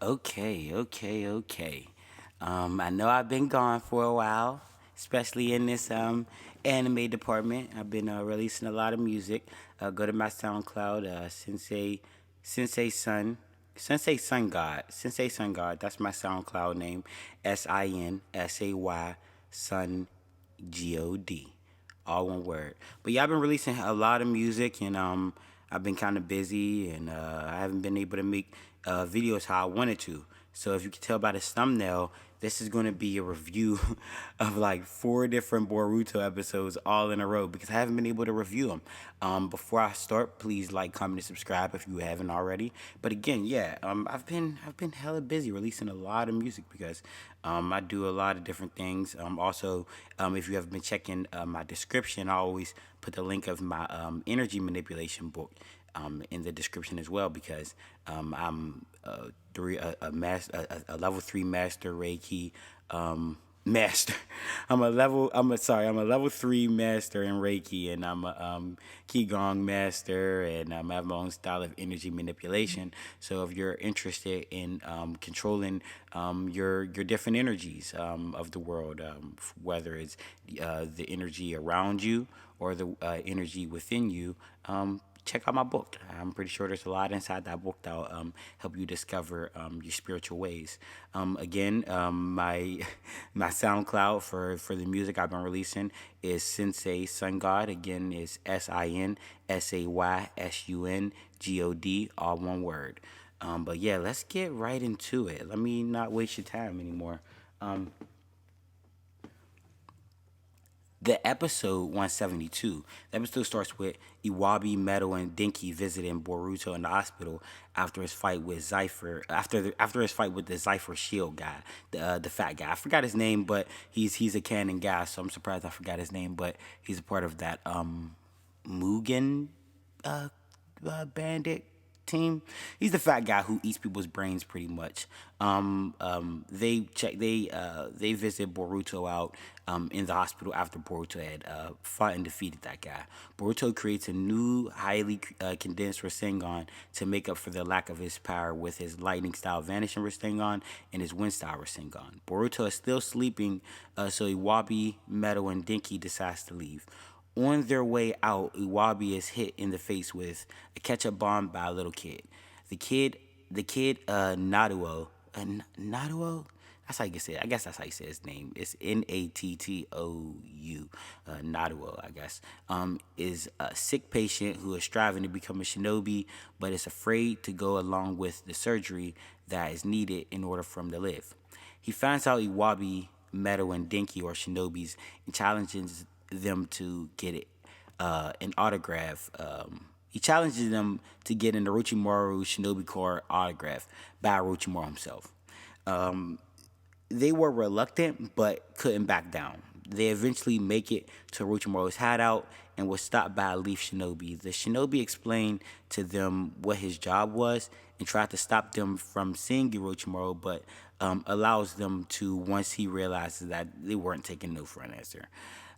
Okay. I know I've been gone for a while, especially in this anime department. I've been releasing a lot of music. Go to my SoundCloud, Sensei Sun, Sensei Sun God. That's my SoundCloud name, SINSAY Sun God, all one word. But yeah, I've been releasing a lot of music, and I've been kind of busy, and I haven't been able to make videos how I wanted to. So if you can tell by this thumbnail, this is going to be a review of like four different Boruto episodes all in a row because I haven't been able to review them. Before I start, please like, comment, and subscribe if you haven't already. But again, yeah, I've been hella busy releasing a lot of music because I do a lot of different things. Also, if you have been checking my description, I always put the link of my energy manipulation book in the description as well because I'm a level 3 master Reiki master. I'm a level 3 master in Reiki, and I'm a Qigong master, and I have my own style of energy manipulation. So if you're interested in controlling your different energies of the world, whether it's the energy around you or the energy within you, check out my book. I'm pretty sure there's a lot inside that book that'll help you discover your spiritual ways. Again, my my SoundCloud for the music I've been releasing is Sensei Sun God. Again, is SINSAYSUNGOD, all one word. But yeah, let's get right into it. Let me not waste your time anymore. The episode 172. The episode starts with Iwabi, Meadow, and Dinky visiting Boruto in the hospital after his fight with Zypher. After his fight with the Zypher Shield guy, the fat guy. I forgot his name, but he's a canon guy, so I'm surprised I forgot his name. But he's a part of that Mugen bandit team. He's the fat guy who eats people's brains pretty much. They visit Boruto out in the hospital after Boruto had fought and defeated that guy. Boruto creates a new highly condensed rasengan to make up for the lack of his power with his lightning style vanishing rasengan and his wind style rasengan. Boruto is still sleeping, so Iwabi, Meadow, and Dinky decides to leave. On their way out, Iwabi is hit in the face with a ketchup bomb by a little kid. Naruto, Naruto. That's how you say it. I guess that's how you say his name. It's Nattou, Naruto, I guess. Is a sick patient who is striving to become a shinobi, but is afraid to go along with the surgery that is needed in order for him to live. He finds out Iwabi, Meadow, and Dinky are shinobis and challenges them to get it an autograph. He challenges them to get an Orochimaru Shinobi Core autograph by Orochimaru himself. They were reluctant but couldn't back down. They eventually make it to Orochimaru's hideout and was stopped by a leaf shinobi. The shinobi explained to them what his job was and tried to stop them from seeing Orochimaru, but allows them to once he realizes that they weren't taking no for an answer.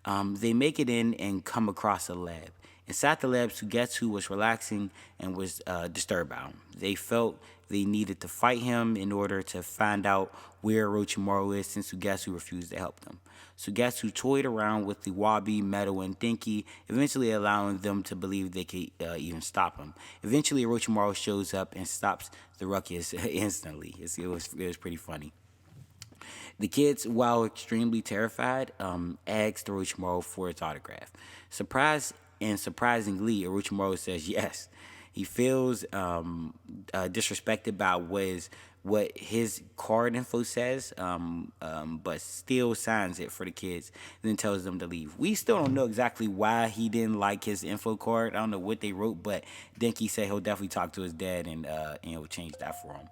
They make it in and come across a lab. Inside the lab, Sugetsu was relaxing and was disturbed by him. They felt they needed to fight him in order to find out where Orochimaru is since Sugetsu refused to help them. Sugetsu toyed around with the Wabi, Meadow, and Dinky, eventually allowing them to believe they could even stop him. Eventually, Orochimaru shows up and stops the ruckus instantly. It was pretty funny. The kids, while extremely terrified, asked Orochimaru for his autograph. Surprised and surprisingly, Orochimaru says yes. He feels disrespected by what his card info says, but still signs it for the kids, then tells them to leave. We still don't know exactly why he didn't like his info card. I don't know what they wrote, but Denki said he'll definitely talk to his dad and he'll change that for him.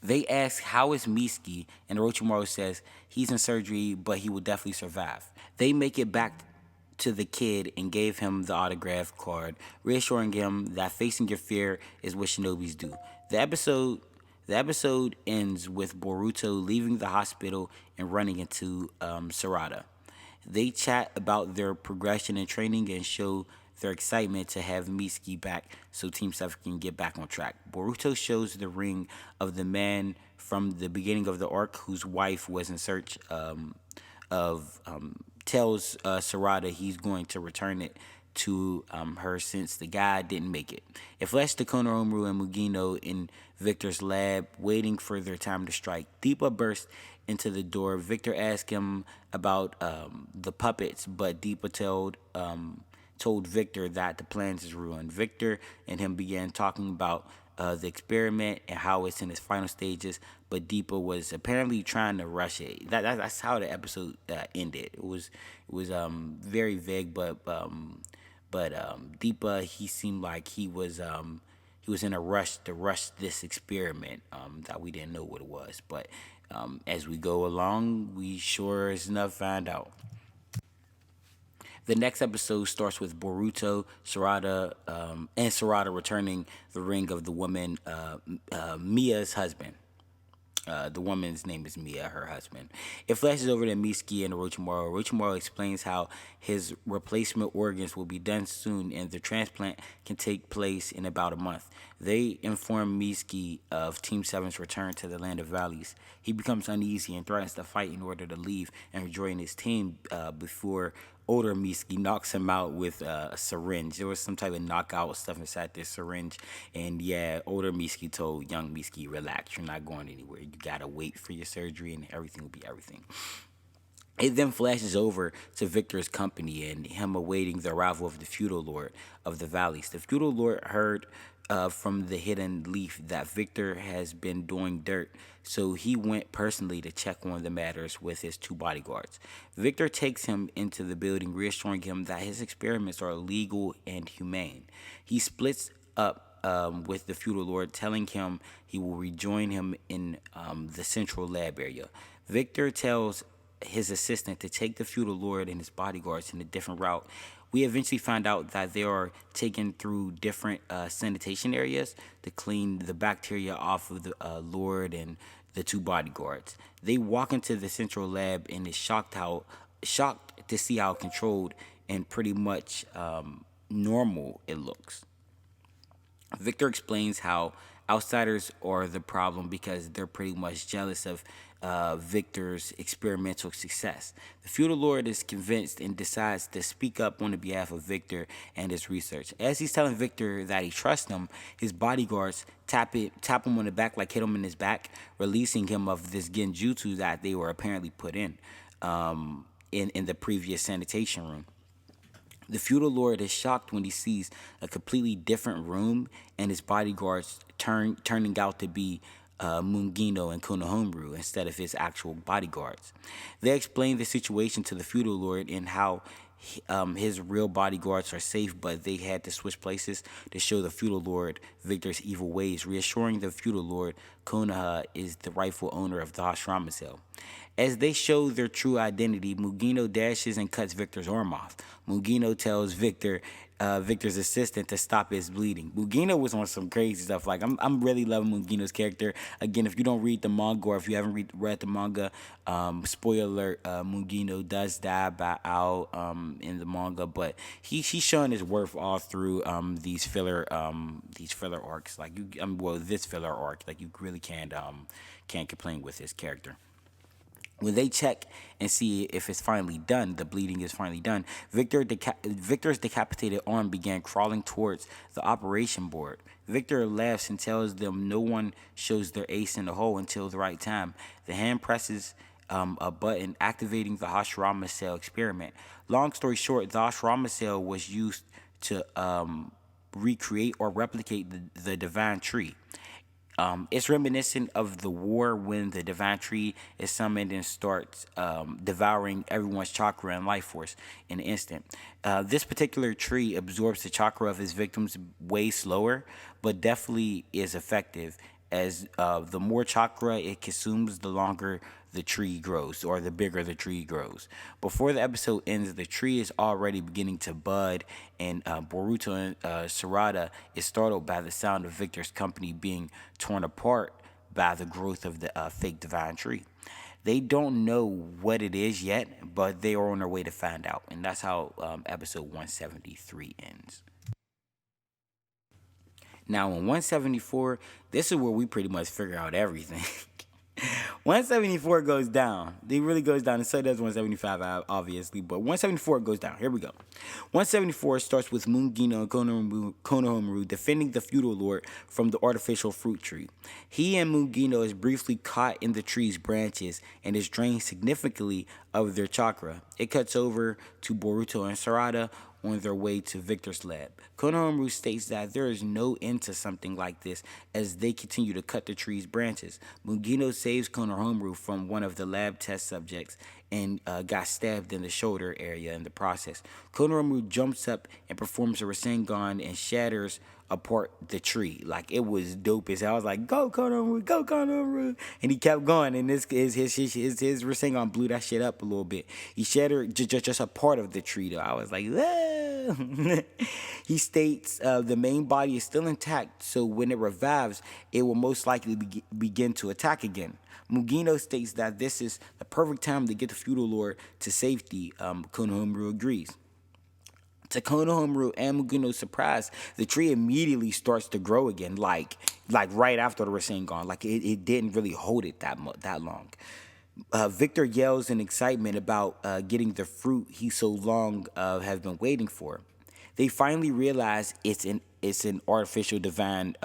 They ask how is Miski, and Orochimaru says he's in surgery, but he will definitely survive. They make it back to the kid and gave him the autograph card, reassuring him that facing your fear is what shinobis do. The episode ends with Boruto leaving the hospital and running into Sarada. They chat about their progression in training and show their excitement to have Mitsuki back so Team 7 can get back on track. Boruto shows the ring of the man from the beginning of the arc whose wife was in search of tells Sarada he's going to return it to her since the guy didn't make it. It flashed to Konohamaru and Mugino in Victor's lab, waiting for their time to strike. Deepa burst into the door. Victor asked him about the puppets, but Deepa told Victor that the plans is ruined. Victor and him began talking about the experiment and how it's in its final stages, but Deepa was apparently trying to rush it. That's how the episode ended. It was very vague, but Deepa, he seemed like he was in a rush to rush this experiment that we didn't know what it was. But as we go along, we sure as enough find out. The next episode starts with Boruto, and Sarada returning the ring of the woman, Mia's husband. The woman's name is Mia, her husband. It flashes over to Mitsuki and Orochimaru. Orochimaru explains how his replacement organs will be done soon and the transplant can take place in about a month. They inform Mitsuki of Team 7's return to the Land of Valleys. He becomes uneasy and threatens to fight in order to leave and rejoin his team before older Mitsuki knocks him out with a syringe. There was some type of knockout stuff inside this syringe. And yeah, older Mitsuki told young Mitsuki, relax, you're not going anywhere. You gotta wait for your surgery and everything will be everything. It then flashes over to Victor's company and him awaiting the arrival of the feudal lord of the valleys. The feudal lord heard from the hidden leaf that Victor has been doing dirt, so he went personally to check on the matters with his two bodyguards. Victor takes him into the building, reassuring him that his experiments are legal and humane. He splits up with the feudal lord, telling him he will rejoin him in the central lab area. Victor tells his assistant to take the feudal lord and his bodyguards in a different route. We eventually find out that they are taken through different sanitation areas to clean the bacteria off of the lord and the two bodyguards. They walk into the central lab and is shocked to see how controlled and pretty much normal it looks. Victor explains how outsiders are the problem because they're pretty much jealous of Victor's experimental success. The feudal lord is convinced and decides to speak up on the behalf of Victor and his research. As he's telling Victor that he trusts him, his bodyguards tap him on the back, like hit him in his back, releasing him of this genjutsu that they were apparently put in the previous sanitation room. The feudal lord is shocked when he sees a completely different room and his bodyguards turning out to be Mungino and Konohamaru instead of his actual bodyguards. They explain the situation to the feudal lord and how his real bodyguards are safe, but they had to switch places to show the feudal lord Victor's evil ways, reassuring the feudal lord Konoha is the rightful owner of the Hashirama cell. As they show their true identity, Mugino dashes and cuts Victor's arm off. Mugino tells Victor's assistant to stop his bleeding. Mugino was on some crazy stuff. Like I'm really loving Mugino's character. Again, if you don't read the manga or if you haven't read the manga, spoiler alert, Mugino does die out in the manga, but he's showing his worth all through these filler arcs. Like this filler arc, like you really can't complain with his character. When they check and see if it's finally done, the bleeding is finally done, Victor's decapitated arm began crawling towards the operation board. Victor laughs and tells them no one shows their ace in the hole until the right time. The hand presses a button activating the Hashirama cell experiment. Long story short, the Hashirama cell was used to recreate or replicate the divine tree. It's reminiscent of the war when the divine tree is summoned and starts devouring everyone's chakra and life force in an instant. This particular tree absorbs the chakra of his victims way slower, but definitely is effective, as the more chakra it consumes, the longer the tree grows, or the bigger the tree grows. Before the episode ends, the tree is already beginning to bud, and Boruto and Sarada is startled by the sound of Victor's company being torn apart by the growth of the fake divine tree. They don't know what it is yet, but they are on their way to find out. And that's how episode 173 ends. Now, in 174, this is where we pretty much figure out everything. 174 goes down. It really goes down. And so does 175, obviously. But 174 goes down. Here we go. 174 starts with Mungino and Konohamaru defending the feudal lord from the artificial fruit tree. He and Mungino is briefly caught in the tree's branches and is drained significantly of their chakra. It cuts over to Boruto and Sarada on their way to Victor's lab. Konohamaru states that there is no end to something like this as they continue to cut the tree's branches. Mungino saves Konohamaru from one of the lab test subjects and got stabbed in the shoulder area in the process. Konohamaru jumps up and performs a rasengan and shatters apart the tree. Like, it was dope as hell. I was like, go Konohamaru, go Konohamaru. And he kept going, and his rasengan blew that shit up a little bit. He shattered just a part of the tree, though. I was like, whoa. He states the main body is still intact, so when it revives, it will most likely begin to attack again. Mugino states that this is the perfect time to get the feudal lord to safety. Konohamaru agrees. To Konohamaru and Mugino's surprise, the tree immediately starts to grow again, like right after the Rasengan. Like, it didn't really hold it that long. Victor yells in excitement about getting the fruit he so long has been waiting for. They finally realize it's an artificial divine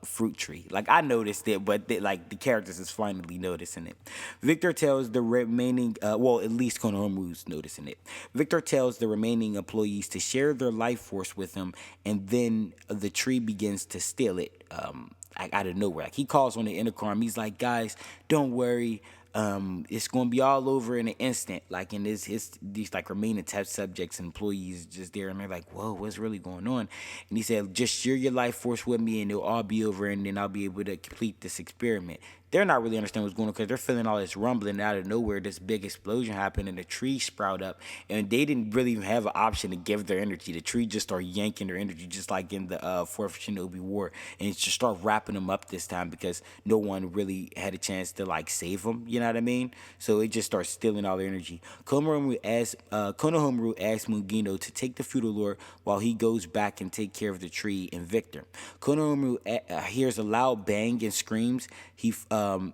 fruit tree. Like, I noticed it, but the characters is finally noticing it. Victor tells the remaining, at least Konohamaru's noticing it. Victor tells the remaining employees to share their life force with him, and then the tree begins to steal it out of nowhere. Like, he calls on the intercom. He's like, guys, don't worry. It's gonna be all over in an instant. Like, in these like remaining test subjects and employees just there, and they're like, "Whoa, what's really going on?" And he said, "Just share your life force with me, and it'll all be over, and then I'll be able to complete this experiment." They're not really understanding what's going on because they're feeling all this rumbling out of nowhere. This big explosion happened, and the tree sprout up, and they didn't really even have an option to give their energy. The tree just started yanking their energy, just like in the Fourth Shinobi War, and it just started wrapping them up this time because no one really had a chance to like save them. You know what I mean? So it just starts stealing all their energy. Konohamaru asks Mungino to take the feudal lord while he goes back and take care of the tree and Victor. Konohamaru hears a loud bang and screams. He follows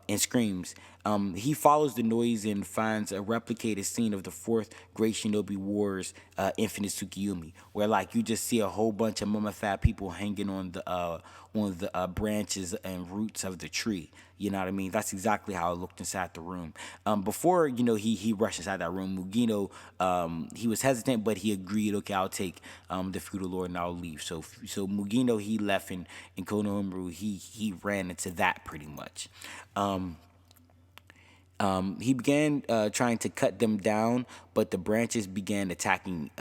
the noise and finds a replicated scene of the Fourth Great Shinobi War's Infinite Tsukiyomi, where like you just see a whole bunch of mummified people hanging on the branches and roots of the tree. You know what I mean? That's exactly how it looked inside the room. Before he rushed inside that room, Mugino he was hesitant, but he agreed. Okay, I'll take the feudal lord and I'll leave. So Mugino he left, and Konohamaru he ran into that pretty much. He began trying to cut them down, but the branches began attacking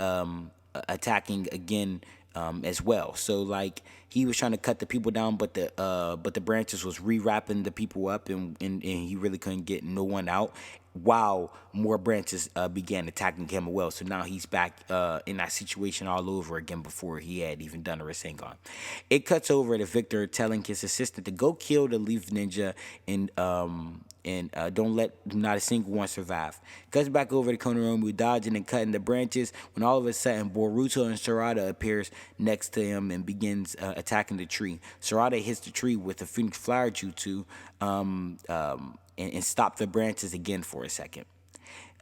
again as well. So like he was trying to cut the people down, but the branches was rewrapping the people up, and he really couldn't get no one out. While more branches began attacking him as well. So now he's back in that situation all over again before he had even done a Rasengan. It cuts over to Victor telling his assistant to go kill the leaf ninja and don't let not a single one survive. Cuts back over to Konohamaru dodging and cutting the branches when all of a sudden Boruto and Sarada appears next to him and begins attacking the tree. Sarada hits the tree with a Phoenix Flower Jutsu and stop the branches again for a second.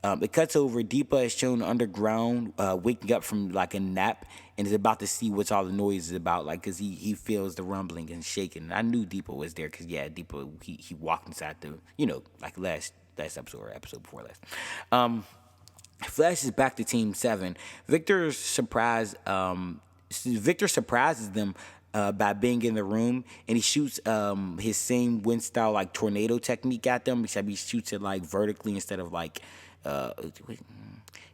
It cuts over. Deepa is shown underground, waking up from like a nap, and is about to see what's all the noise is about, like, because he feels the rumbling and shaking. And I knew Deepa was there because, yeah, Deepa, he walked inside the, like last episode or episode before last. Flashes back to Team 7. Victor surprises them by being in the room, and he shoots his same wind style like tornado technique at them, except he shoots it like vertically instead of like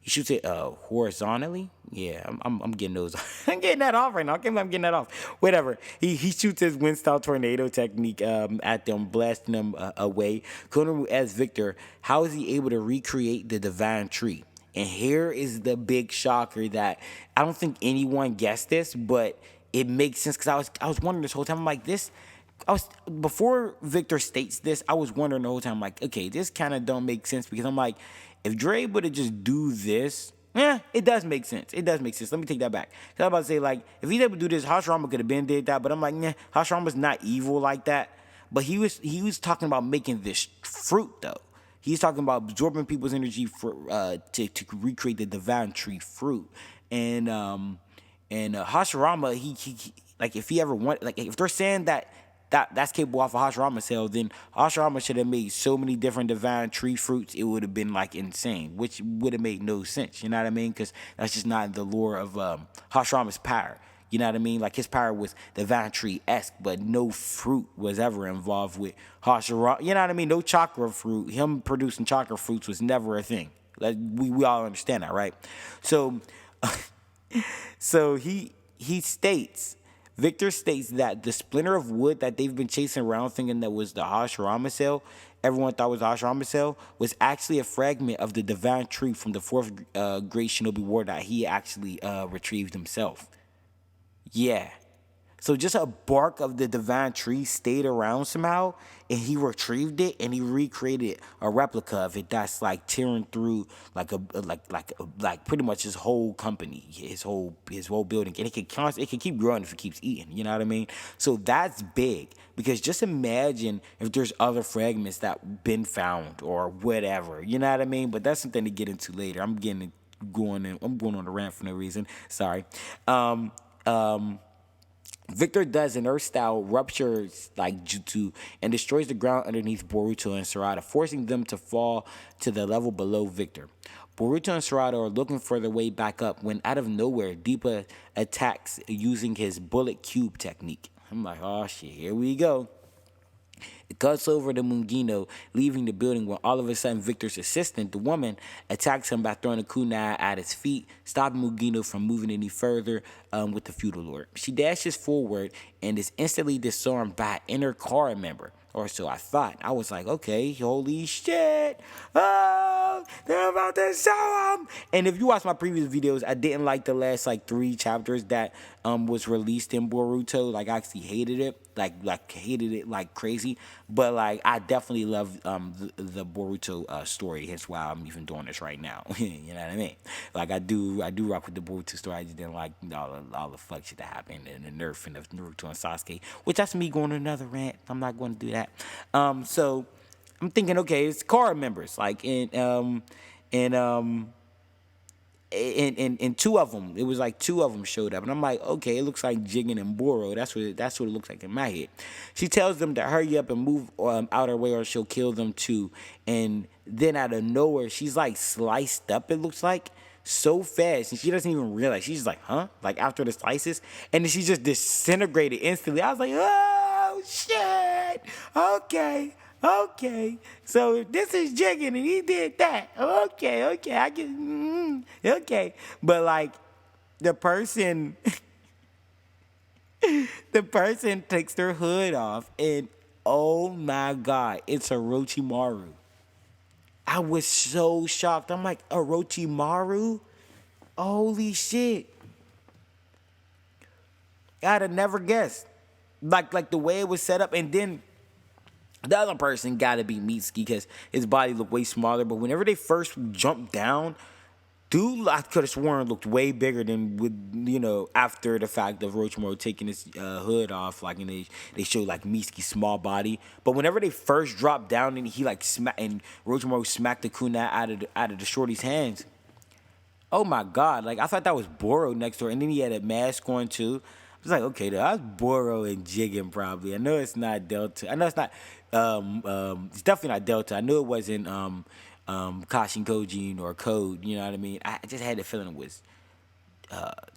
he shoots it horizontally. Yeah, I'm getting those. I'm getting that off right now. I can't believe I'm getting that off. Whatever. He shoots his wind style tornado technique at them, blasting them away. Konohamaru asks Victor, how is he able to recreate the divine tree? And here is the big shocker that I don't think anyone guessed this, but it makes sense because I was wondering this whole time. I'm like, this I was before Victor states this, I was wondering the whole time, like, okay, this kind of don't make sense because I'm like, if Dre would have just do this, yeah, it does make sense. It does make sense. Let me take that back. 'Cause I was about to say, like, if he's able to do this, Hashirama could have been did that, but I'm like, nah, Hashirama's not evil like that. But he was talking about making this fruit though. He's talking about absorbing people's energy for to recreate the divine tree fruit, and Hashirama, he like if he ever want, like if they're saying that's capable off of Hashirama cell, then Hashirama should have made so many different divine tree fruits, it would have been like insane, which would have made no sense. You know what I mean? Because that's just not in the lore of Hashirama's power. You know what I mean? Like his power was divine tree-esque, but no fruit was ever involved with Hashirama. You know what I mean? No chakra fruit. Him producing chakra fruits was never a thing. Like we all understand that, right? So so he states, Victor states that the splinter of wood that they've been chasing around thinking that was the Hashirama cell, everyone thought was the Hashirama cell, was actually a fragment of the divine tree from the fourth great shinobi war that he actually retrieved himself. Yeah. So just a bark of the divine tree stayed around somehow, and he retrieved it and he recreated a replica of it that's like tearing through like pretty much his whole company, his whole building, and it can keep growing if it keeps eating. You know what I mean? So that's big because just imagine if there's other fragments that been found or whatever. You know what I mean? But that's something to get into later. I'm going on a rant for no reason. Sorry. Victor does an Earth-style rupture like jutsu and destroys the ground underneath Boruto and Sarada, forcing them to fall to the level below Victor. Boruto and Sarada are looking for their way back up when out of nowhere, Deepa attacks using his bullet cube technique. I'm like, oh shit, here we go. It cuts over to Mungino, leaving the building when all of a sudden Victor's assistant, the woman, attacks him by throwing a kunai at his feet, stopping Mungino from moving any further with the feudal lord. She dashes forward and is instantly disarmed by an inner Kara member. Or so I thought. I was like, okay, holy shit. Oh, they're about to show him. And if you watch my previous videos, I didn't like the last like 3 chapters that was released in Boruto. Like I actually hated it. Like hated it like crazy. But like I definitely love the Boruto story. Hence why I'm even doing this right now. You know what I mean? Like I do rock with the Boruto story. I just didn't like all the fuck shit that happened and the nerf and the Naruto and Sasuke. Which that's me going on another rant. I'm not going to do that. So I'm thinking, okay, it's Kara members, like in 2 of them. It was like 2 of them showed up, and I'm like, okay, it looks like Jigen and Boro. That's what it looks like in my head. She tells them to hurry up and move out her way, or she'll kill them too. And then out of nowhere, she's like sliced up. It looks like so fast, and she doesn't even realize. She's like, huh? Like after the slices, and then she just disintegrated instantly. I was like, oh shit. Okay. So if this is Jigen and he did that, okay, I can, okay. But like the person, takes their hood off, and oh my god, it's Orochimaru. I was so shocked. I'm like, Orochimaru? Holy shit. I'd have never guessed. Like the way it was set up, and then the other person gotta be Mitsuki because his body looked way smaller. But whenever they first jumped down, dude, I could have sworn looked way bigger than after the fact of Orochimaru taking his hood off. Like, and they showed like Mitsuki's small body. But whenever they first dropped down and he like and Orochimaru smacked the kunai out of the shorty's hands. Oh my god! Like I thought that was Boro next door, and then he had a mask on too. I was like, okay, that's Boro and Jigen probably. I know it's not Delta. I know it's not. It's definitely not Delta. I knew it wasn't Kashin Kojin or Code. You know what I mean? I just had the feeling it was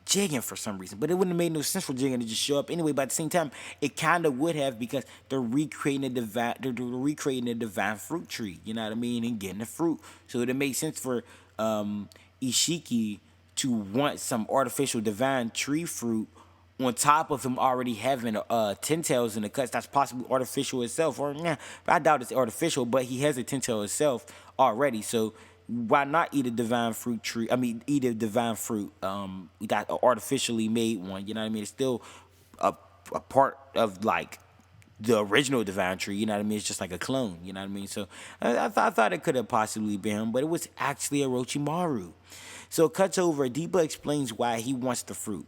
Jigen for some reason, but it wouldn't have made no sense for Jigen to just show up anyway. But at the same time, it kind of would have because they're recreating the divine fruit tree. You know what I mean? And getting the fruit, so it made sense for Ishiki to want some artificial divine tree fruit on top of him already having 10 tails in the cuts. That's possibly artificial itself, or I doubt it's artificial, but he has a 10 tail itself already. So why not eat a divine fruit tree? I mean, eat a divine fruit that artificially made one. You know what I mean? It's still a part of like the original divine tree. You know what I mean? It's just like a clone. You know what I mean? So I thought it could have possibly been him, but it was actually Orochimaru. So it cuts over. Deepa explains why he wants the fruit.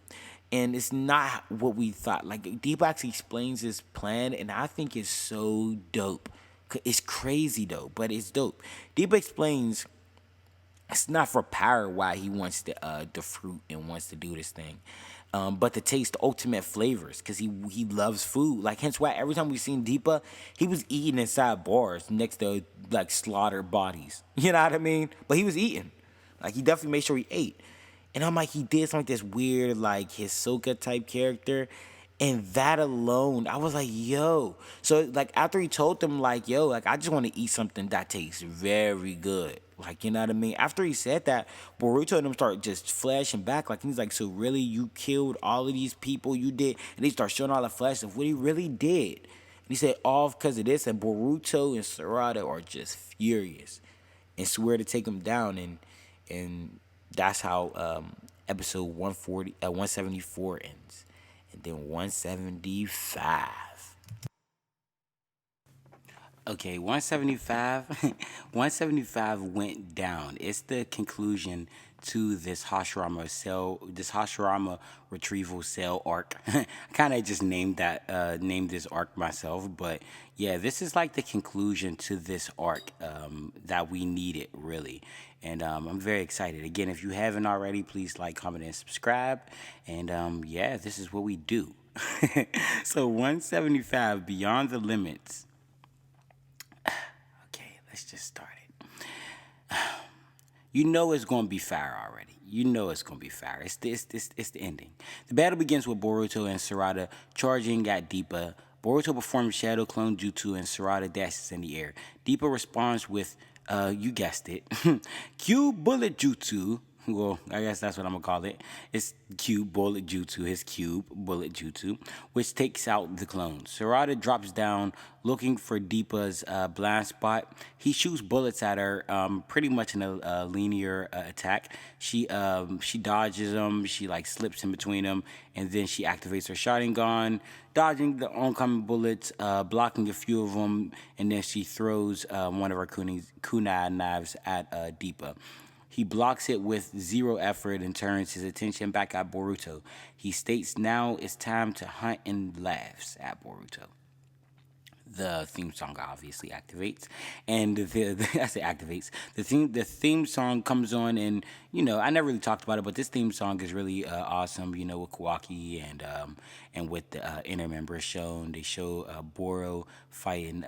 And it's not what we thought. Like, Deepa actually explains his plan, and I think it's so dope. It's crazy, though, but it's dope. Deepa explains it's not for power why he wants the fruit and wants to do this thing, but to taste the ultimate flavors because he loves food. Like, hence why every time we seen Deepa, he was eating inside bars next to like slaughtered bodies. You know what I mean? But he was eating. Like, he definitely made sure he ate. And I'm like, he did something like this weird like Hisoka type character. And that alone, I was like, yo. So, like, after he told them, like, yo, like, I just want to eat something that tastes very good. Like, you know what I mean? After he said that, Boruto and them start just flashing back. Like, he's like, so really, you killed all of these people you did? And they start showing all the flash of what he really did. And he said, all because of this. And Boruto and Sarada are just furious and swear to take him down. And that's how episode 174 ends. And then 175. Okay, 175. 175 went down. It's the conclusion to this Hashirama retrieval cell arc. I kind of just named this arc myself, but yeah, this is like the conclusion to this arc that we needed, really. And I'm very excited. Again, if you haven't already, please like, comment, and subscribe. And yeah, this is what we do. So 175, Beyond the Limits. Okay, let's just start it. You know it's going to be fire already. You know it's going to be fire. It's the ending. The battle begins with Boruto and Sarada charging at Deepa. Boruto performs Shadow Clone Jutsu and Sarada dashes in the air. Deepa responds with, you guessed it, Cube Bullet Jutsu. Well, I guess that's what I'm going to call it. It's Cube Bullet Jutsu, his Cube Bullet Jutsu, which takes out the clones. Sarada drops down looking for Deepa's blind spot. He shoots bullets at her, pretty much in a linear attack. She dodges them, she like slips in between them, and then she activates her Sharingan, dodging the oncoming bullets, blocking a few of them, and then she throws one of her kunai knives at Deepa. He blocks it with zero effort and turns his attention back at Boruto. He states now it's time to hunt and laughs at Boruto. The theme song obviously activates, and I say activates. The theme song comes on, and I never really talked about it, but this theme song is really awesome. With Kawaki and with the inner members shown, they show Boro fighting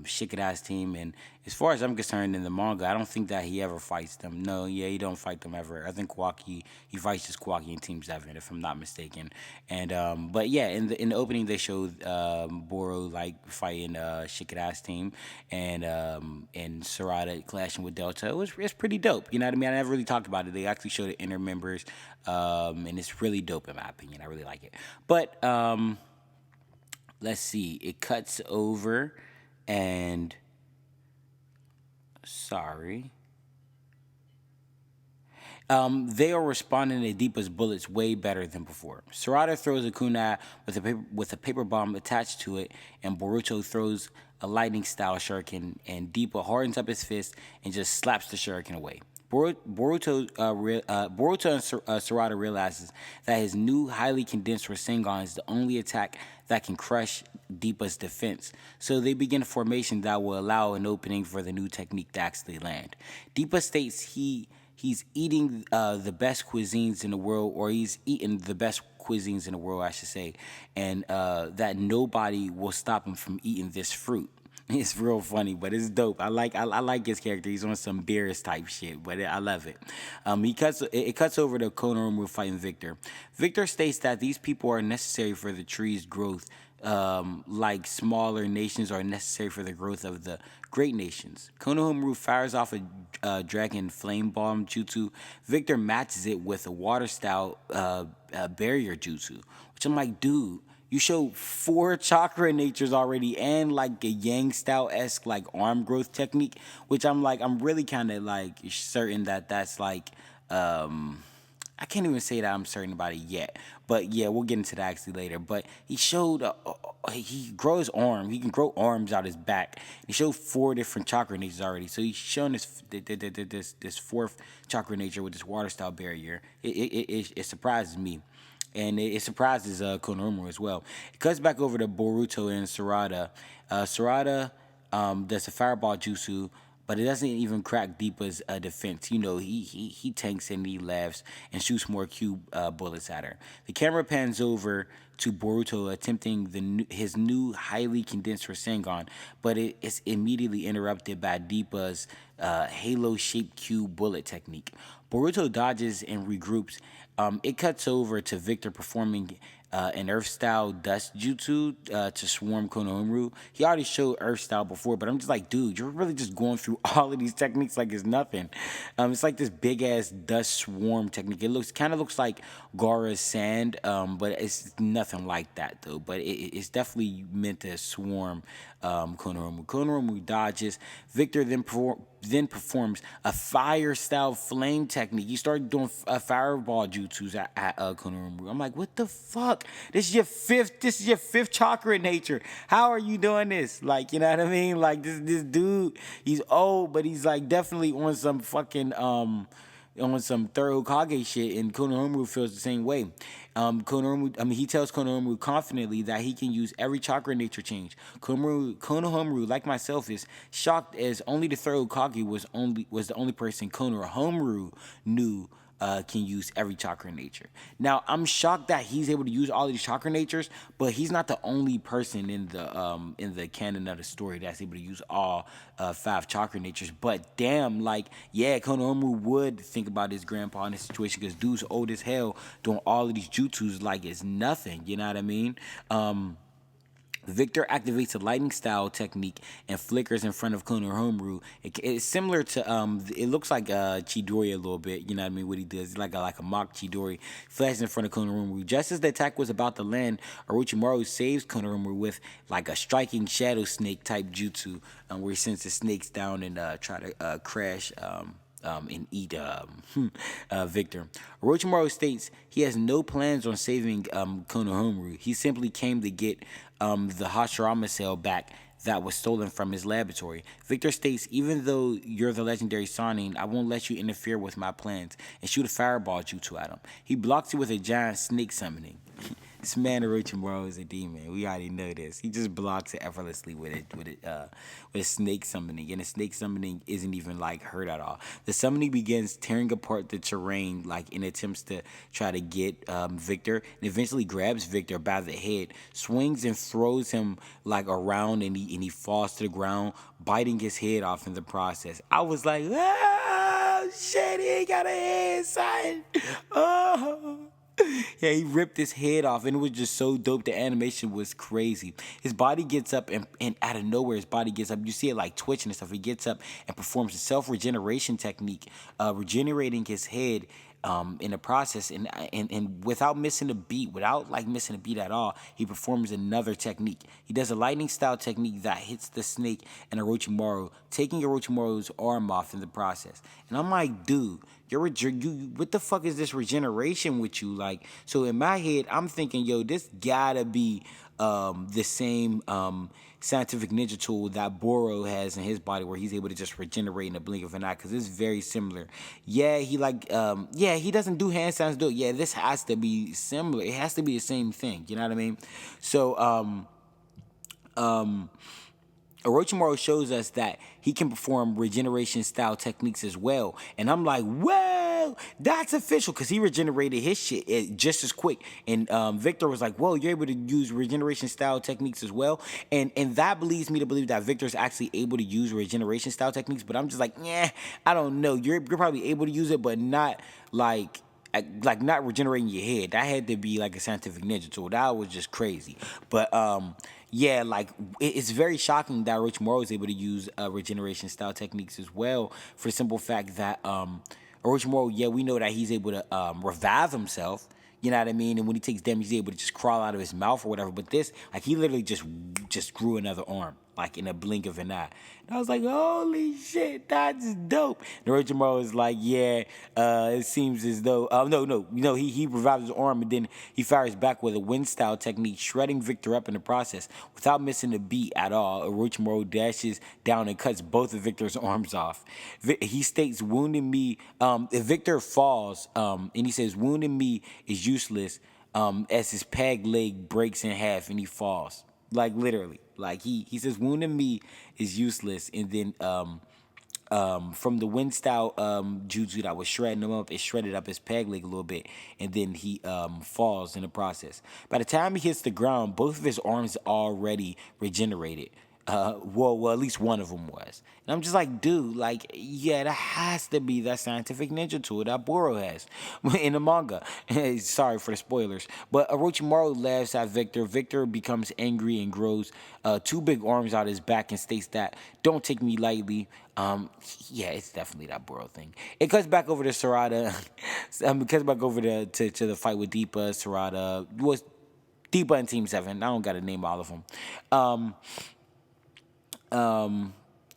Shikada's team, and as far as I'm concerned, in the manga, I don't think that he ever fights them. No, yeah, he don't fight them ever. I think Kawaki, he fights just Kawaki in Team 7, if I'm not mistaken. And but yeah, in the opening they showed Boro like fighting Shikada's team, and Sarada clashing with Delta. It's pretty dope. You know what I mean? I never really talked about it. They actually showed the inner members, and it's really dope in my opinion. I really like it. But let's see. It cuts over, and sorry. They are responding to Deepa's bullets way better than before. Sarada throws a kunai with a paper bomb attached to it, and Boruto throws a lightning-style shuriken, and Deepa hardens up his fist and just slaps the shuriken away. Boruto and Sarada realizes that his new highly condensed rasengan is the only attack that can crush Deepa's defense. So they begin a formation that will allow an opening for the new technique to actually land. Deepa states he's eating the best cuisines in the world, or he's eaten the best cuisines in the world, I should say, and that nobody will stop him from eating this fruit. It's real funny, but it's dope. I like his character. He's on some Beerus type shit, but I love it. It cuts over to Konohamaru fighting Victor. Victor states that these people are necessary for the tree's growth, like smaller nations are necessary for the growth of the great nations. Konohamaru fires off a dragon flame bomb jutsu. Victor matches it with a water style barrier jutsu, which I'm like, dude, you show 4 chakra natures already and like a yang style-esque like arm growth technique, which I'm really kind of like certain that that's like I can't even say that I'm certain about it yet, but yeah, we'll get into that actually later. But he showed he grows arm. He can grow arms out his back. He showed 4 different chakra natures already. So he's shown this fourth chakra nature with this water style barrier. It surprises me. And it surprises Konohamaru as well. It cuts back over to Boruto and Sarada. Sarada does a fireball jutsu, but it doesn't even crack Deepa's defense. You know, he tanks and he laughs and shoots more Q bullets at her. The camera pans over to Boruto attempting his new highly condensed rasengan, but it's immediately interrupted by Deepa's halo-shaped Q bullet technique. Boruto dodges and regroups. It cuts over to Victor performing an Earth-style dust jutsu to swarm Konohamaru. He already showed Earth-style before, but I'm just like, dude, you're really just going through all of these techniques like it's nothing. It's like this big-ass dust swarm technique. It kind of looks like Gaara's sand, but it's nothing like that, though. But it's definitely meant to swarm Konohamaru. Konohamaru dodges. Victor then performs a fire-style flame technique. He started doing fireball jutsus at Konohamaru. I'm like, what the fuck? This is your fifth chakra nature. How are you doing this? Like, you know what I mean? Like this dude, he's old, but he's like definitely on some fucking on some thorough Kage shit, and Konohamaru feels the same way. He tells Konohamaru confidently that he can use every chakra nature change. Konohamaru, like myself, is shocked as only the thorough Kage was the only person Konohamaru knew can use every chakra nature. Now, I'm shocked that he's able to use all of these chakra natures, but he's not the only person in the canon of the story that's able to use all 5 chakra natures. But damn, like, yeah, Konohamaru would think about his grandpa in this situation because dude's old as hell doing all of these jutsus like it's nothing. You know what I mean? Victor activates a lightning style technique and flickers in front of Konohamaru. It's similar to it looks like Chidori a little bit. You know what I mean? What he does, like a mock Chidori, flashes in front of Konohamaru. Just as the attack was about to land, Orochimaru saves Konohamaru with like a striking shadow snake type jutsu, where he sends the snakes down and try to crash. And eat Victor. Orochimaru states he has no plans on saving Konohamaru. He simply came to get the Hashirama cell back that was stolen from his laboratory. Victor states, even though you're the legendary Sannin, I won't let you interfere with my plans, and shoot a fireball jutsu at him. He blocks you with a giant snake summoning. This man Orochimaru is a demon. We already know this. He just blocks it effortlessly with a snake summoning, and the snake summoning isn't even like hurt at all. The summoning begins tearing apart the terrain, like in attempts to try to get Victor, and eventually grabs Victor by the head, swings and throws him like around, and he falls to the ground, biting his head off in the process. I was like, oh shit, he ain't got a head, son. Oh. Yeah, he ripped his head off, and it was just so dope. The animation was crazy. His body gets up, and out of nowhere, his body gets up. You see it like twitching and stuff. He gets up and performs a self-regeneration technique, regenerating his head in the process, and without missing a beat, at all, he performs another technique. He does a lightning style technique that hits the snake and Orochimaru, taking Orochimaru's arm off in the process. And I'm like, dude, what the fuck is this regeneration with you? Like, so in my head, I'm thinking, yo, this gotta be the same scientific ninja tool that Boro has in his body, where he's able to just regenerate in a blink of an eye, because it's very similar. Yeah, he doesn't do hand signs, do it. Yeah, this has to be similar. It has to be the same thing. You know what I mean? So, Orochimaru shows us that he can perform regeneration style techniques as well. And I'm like, whoa, that's official, because he regenerated his shit just as quick. And Victor was like, whoa, you're able to use regeneration style techniques as well. And that leads me to believe that Victor's actually able to use regeneration style techniques. But I'm just like, yeah, I don't know. You're probably able to use it, but not like not regenerating your head. That had to be like a scientific ninja tool. That was just crazy. But yeah, like it's very shocking that Orochimaru is able to use regeneration style techniques as well, for the simple fact that Orochimaru, yeah, we know that he's able to revive himself. You know what I mean? And when he takes damage, he's able to just crawl out of his mouth or whatever. But this, like, he literally just grew another arm. like in a blink of an eye. And I was like, holy shit, that's dope. And Orochimaru was like, yeah, it seems as though, no, he revives his arm and then he fires back with a wind style technique, shredding Victor up in the process. Without missing a beat at all, Orochimaru dashes down and cuts both of Victor's arms off. He states, wounding me, if Victor falls, and he says, wounding me is useless, as his peg leg breaks in half and he falls. Like literally. Like he says wounding me is useless, and then from the wind style jutsu that was shredding him up, it shredded up his peg leg a little bit, and then he falls in the process. By the time he hits the ground, both of his arms already regenerated. Well, at least one of them was. And I'm just like, dude, like, yeah, that has to be that scientific ninja tool that Boro has in the manga. Sorry for the spoilers. But Orochimaru laughs at Victor. Victor becomes angry and grows two big arms out his back and states that, don't take me lightly. Yeah, it's definitely that Boro thing. It cuts back over to Sarada. It cuts back over to the fight with Deepa, Sarada. Was Deepa and Team 7. I don't got to name all of them.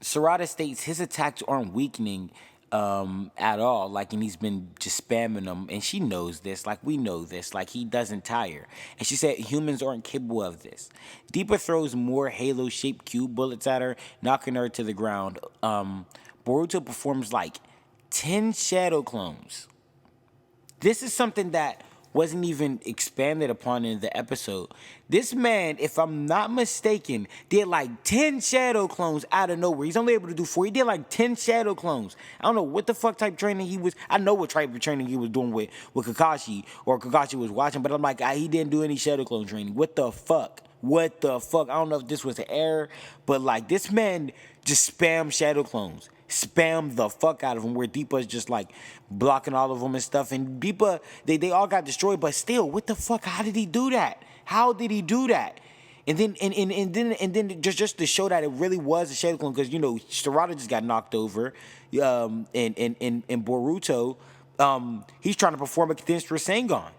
Sarada states his attacks aren't weakening at all, like, and he's been just spamming them, and she knows this, like, we know this, like, he doesn't tire. And she said humans aren't capable of this. Deepa throws more halo-shaped cube bullets at her, knocking her to the ground. Boruto performs like 10 shadow clones. This is something that wasn't even expanded upon in the episode. This man, if I'm not mistaken, did like 10 shadow clones out of nowhere. He's only able to do 4. He did like 10 shadow clones. I don't know what the fuck type training he was. I know what type of training he was doing with Kakashi, or Kakashi was watching, but I'm like, he didn't do any shadow clone training. What the fuck? What the fuck? I don't know if this was an error, but like, this man just spammed shadow clones. Spam the fuck out of them, where Deepa's just like blocking all of them and stuff. And Deepa, they all got destroyed, but still, what the fuck? How did he do that? How did he do that? And then just to show that it really was a shadow clone, because Sarada just got knocked over. In Boruto, he's trying to perform a condensed rasengan,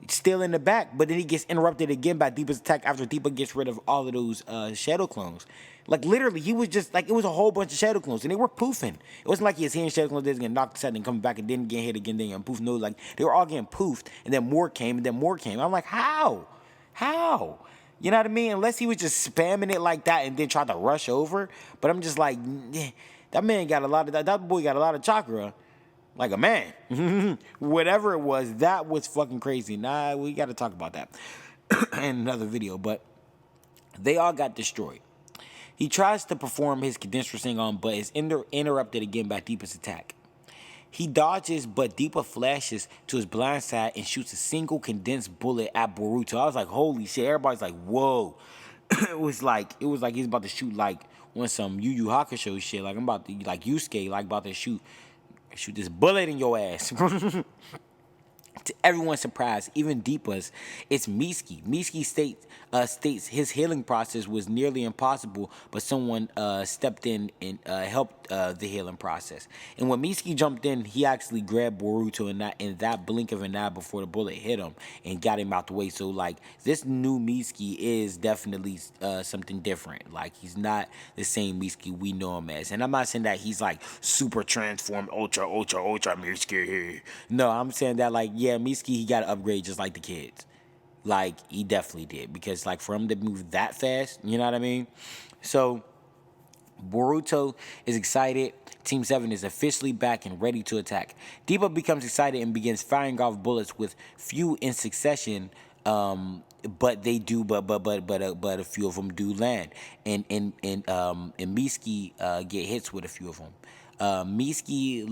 still in the back, but then he gets interrupted again by Deepa's attack after Deepa gets rid of all of those shadow clones. Like, literally, he was just, like, it was a whole bunch of shadow clones, and they were poofing. It wasn't like he was hitting shadow clones, they was getting knocked aside and coming back and then getting hit again, then getting poofed. No, like, they were all getting poofed, and then more came, and then more came. I'm like, how? How? You know what I mean? Unless he was just spamming it like that and then tried to rush over. But I'm just like, that man got a lot of, that boy got a lot of chakra. Like a man. Whatever it was, that was fucking crazy. Nah, we got to talk about that in another video. But they all got destroyed. He tries to perform his condensed rasengan, but is interrupted again by Deepa's attack. He dodges, but Deepa flashes to his blind side and shoots a single condensed bullet at Boruto. I was like, holy shit. Everybody's like, whoa. it was like he's about to shoot like on some Yu Yu Hakusho shit. Like, I'm about to, like Yusuke, like about to shoot this bullet in your ass. To everyone's surprise, even Deepa's, it's Mitsuki. Mitsuki states his healing process was nearly impossible, but someone stepped in and helped the healing process. And when Mitsuki jumped in, he actually grabbed Boruto in that blink of an eye before the bullet hit him and got him out the way. So, like, this new Mitsuki is definitely something different. Like, he's not the same Mitsuki we know him as. And I'm not saying that he's like super transformed, ultra Mitsuki. No, I'm saying that, like, yeah, Mitsuki, he got to upgrade just like the kids. Like, he definitely did. Because, like, for him to move that fast, you know what I mean? So, Boruto is excited. Team 7 is officially back and ready to attack. Deepa becomes excited and begins firing off bullets with few in succession. But they do, but a few of them do land. And Mitsuki get hits with a few of them. Mitsuki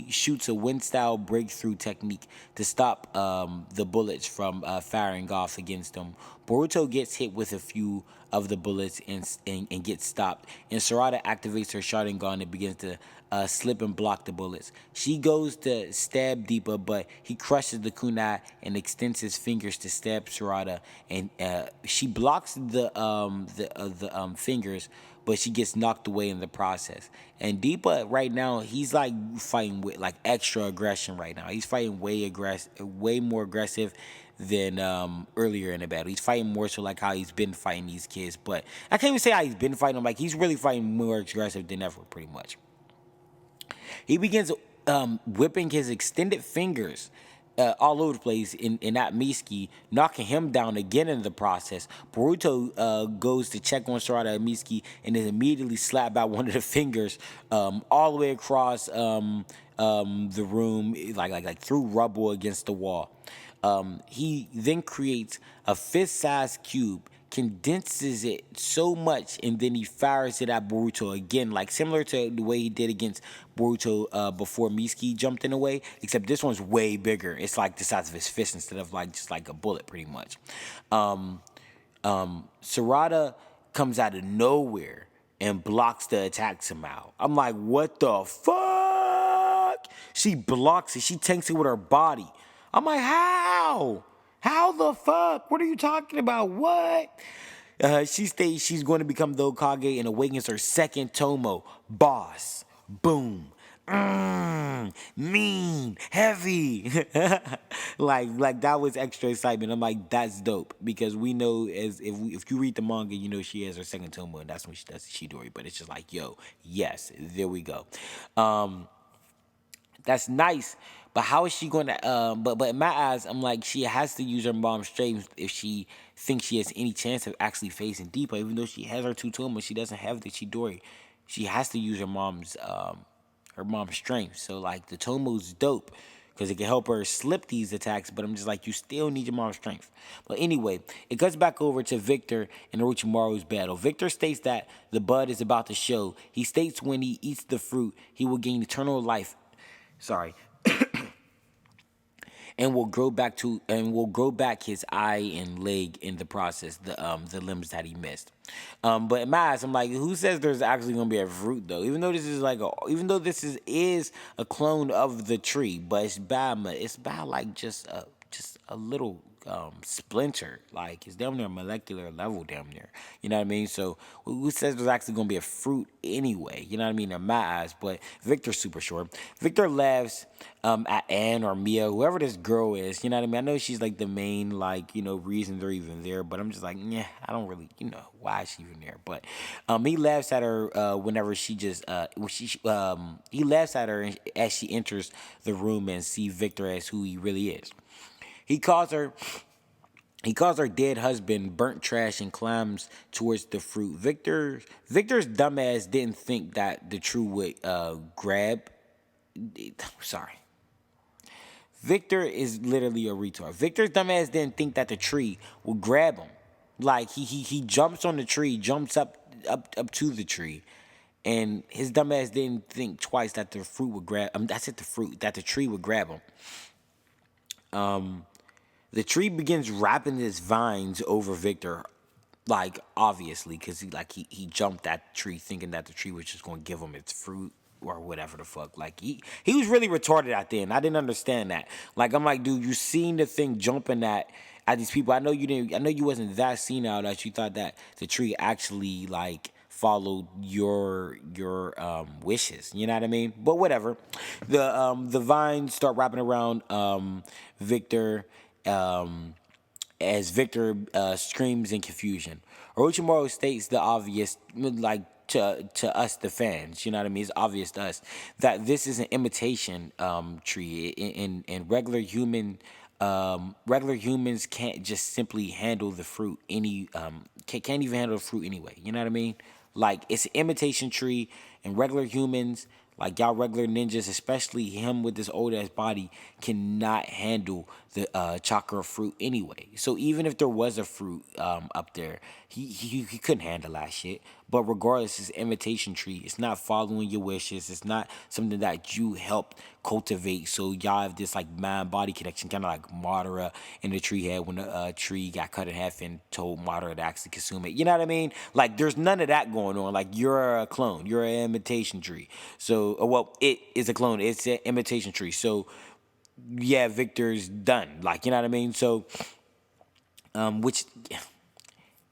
shoots a wind-style breakthrough technique to stop the bullets from firing off against him. Boruto gets hit with a few of the bullets and gets stopped. And Sarada activates her Sharingan and begins to slip and block the bullets. She goes to stab Deepa, but he crushes the kunai and extends his fingers to stab Sarada. And she blocks the fingers, but she gets knocked away in the process. And Deepa right now, he's like fighting with like extra aggression right now. He's fighting way more aggressive than earlier in the battle. He's fighting more so like how he's been fighting these kids, but I can't even say how he's been fighting them. Like he's really fighting more aggressive than ever, pretty much. He begins whipping his extended fingers all over the place in that Miski, knocking him down again in the process. Boruto goes to check on Sarada and Miski and is immediately slapped by one of the fingers all the way across the room, like through rubble against the wall. He then creates a fist-sized cube, condenses it so much, and then he fires it at Boruto again, like similar to the way he did against Boruto before Miski jumped in the way, except this one's way bigger. It's like the size of his fist instead of like just like a bullet, pretty much. Sarada comes out of nowhere and blocks the attack somehow. I'm like, what the fuck? She blocks it. She tanks it with her body. I'm like, how? How the fuck? What are you talking about? What? She states she's going to become the Hokage and awakens her second Tomo. Boss. Boom. Mean. Heavy. like that was extra excitement. I'm like, that's dope. Because we know as if you read the manga, you know she has her second Tomo and that's when she does the Chidori. But it's just like, yo, yes, there we go. That's nice, but how is she going to? But in my eyes, I'm like she has to use her mom's strength if she thinks she has any chance of actually facing Deepa. Even though she has her two Tomas, she doesn't have the Chidori. She has to use her mom's strength. So like the Tomo's dope because it can help her slip these attacks. But I'm just like, you still need your mom's strength. But anyway, it cuts back over to Victor and Orochimaru's battle. Victor states that the bud is about to show. He states when he eats the fruit, he will gain eternal life. And will grow back his eye and leg in the process, the limbs that he missed. But in my eyes, I'm like, who says there's actually gonna be a fruit though? Even though this is a clone of the tree, but it's by like just a little splinter. Like it's damn near molecular level, damn near. You know what I mean? So who says there's actually gonna be a fruit anyway? You know what I mean? In my eyes, but Victor's super short. Victor laughs at Anne or Mia, whoever this girl is. You know what I mean? I know she's like the main reason they're even there, but I'm just like, yeah, I don't really why is she even there? But he laughs at her whenever she just he laughs at her as she enters the room and see Victor as who he really is. He calls her dead husband burnt trash and climbs towards the fruit. Victor's dumbass didn't think that the tree would grab. Sorry. Victor is literally a retard. Victor's dumbass didn't think that the tree would grab him. Like he jumps on the tree, jumps up to the tree, and his dumbass didn't think twice that the fruit would grab. That the tree would grab him. The tree begins wrapping its vines over Victor, like obviously, because he jumped that tree thinking that the tree was just going to give him its fruit or whatever the fuck. Like he was really retarded out there, and I didn't understand that. Like I'm like, dude, you seen the thing jumping at these people. I know you didn't. I know you wasn't that senile that you thought that the tree actually like followed your wishes. You know what I mean? But whatever. The vines start wrapping around Victor. As Victor screams in confusion. Orochimaru states the obvious, like to us, the fans, you know what I mean? It's obvious to us that this is an imitation tree, and regular humans can't just simply handle the fruit. Can't even handle the fruit anyway. You know what I mean? Like it's an imitation tree, and regular humans, like y'all regular ninjas, especially him with this old ass body, cannot handle the chakra fruit anyway. So even if there was a fruit up there, he couldn't handle that shit. But regardless, it's imitation tree. It's not following your wishes. It's not something that you helped cultivate. So y'all have this like mind body connection, kind of like Madara in the tree had when the tree got cut in half and told Madara to actually consume it. You know what I mean? Like there's none of that going on. Like you're a clone. You're an imitation tree. So it is a clone. It's an imitation tree. So yeah, Victor's done. Like you know what I mean? So which.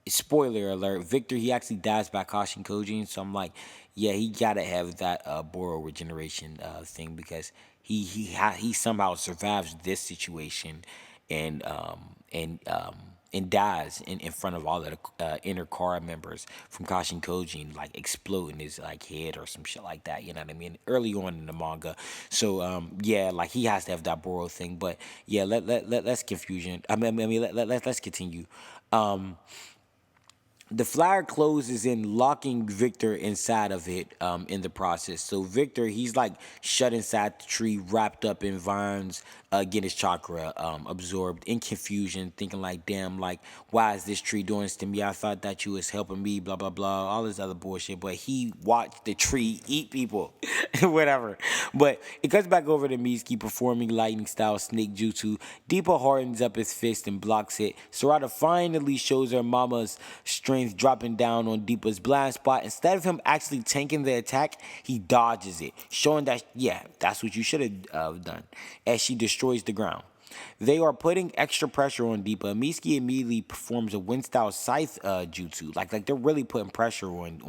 Spoiler alert, Victor, he actually dies by Kashin Kojin, so I'm like, yeah, he gotta have that Boro regeneration thing because he somehow survives this situation and and dies in front of all of the inner car members from Kashin Koji, and like exploding his like head or some shit like that. You know what I mean? Early on in the manga, so yeah, like he has to have that Boro thing. But yeah, let's confusion. Let's continue. Um, the flower closes in, locking Victor inside of it in the process. So Victor, he's like shut inside the tree, wrapped up in vines, getting his chakra absorbed in confusion, thinking like, damn, like, why is this tree doing this to me? I thought that you was helping me, blah, blah, blah, all this other bullshit. But he watched the tree eat people, whatever. But it cuts back over to Mitsuki performing lightning style snake jutsu. Deepa hardens up his fist and blocks it. Sarada finally shows her mama's strength dropping down on Deepa's blind spot. Instead of him actually tanking the attack, he dodges it, showing that, yeah, that's what you should have done, as she destroys the ground. They are putting extra pressure on Deepa. Mitsuki immediately performs a wind style scythe jutsu. Like they're really putting pressure on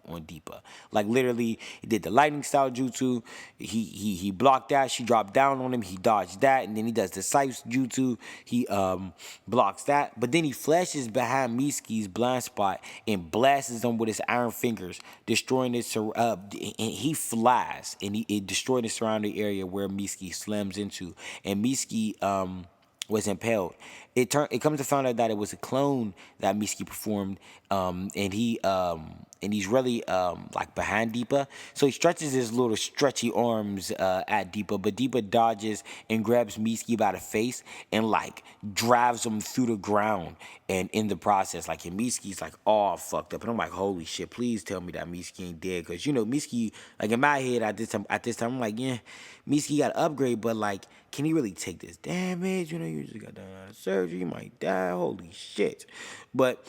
Deepa. Like literally, he did the lightning style jutsu. He blocked that. She dropped down on him. He dodged that, and then he does the scythe jutsu. He blocks that, but then he flashes behind Mitsuki's blind spot and blasts him with his iron fingers, destroying it. And he flies, and it destroyed the surrounding area where Mitsuki slams into, and Mitsuki was impaled. It comes to find out that it was a clone that Mitsuki performed, and he's really like behind Deepa. So he stretches his little stretchy arms at Deepa, but Deepa dodges and grabs Mitsuki by the face and like drives him through the ground. And in the process, like, and Mitsuki's like all fucked up, and I'm like, holy shit! Please tell me that Mitsuki ain't dead, because you know Mitsuki, like in my head at this time, I'm like, yeah, Mitsuki got to upgrade, but like, can he really take this damage? You know, you just got done out of surgery, you might die. Holy shit! But